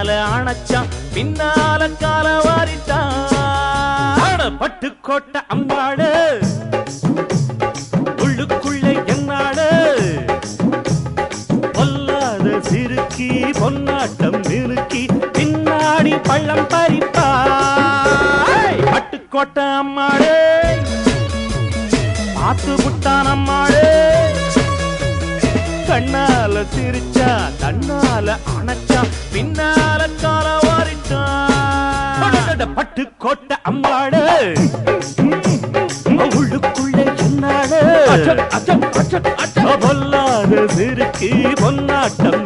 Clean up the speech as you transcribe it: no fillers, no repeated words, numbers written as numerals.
அணைச்சான் பின்னால கால வாரிட்டான் பட்டுக்கோட்டை அம்பாடு உள்ளுக்குள்ளே என்னாடு பொல்லாத சிறுக்கி பொன்னாட்டம் நிறுக்கி பின்னாடி பள்ளம் பறிப்பா பட்டுக்கோட்டை அம்மாடு பார்த்து புட்டான் அம்மாடு கண்ணால சிரிச்சா தன்னால அணைச்சா பின்னால கால வாரிட்டான் பட்டுக்கோட்டை அம்மாடு உள்ளுக்குள்ளே என்னாடு பொல்லாத சிறுக்கி பொன்னாட்டம்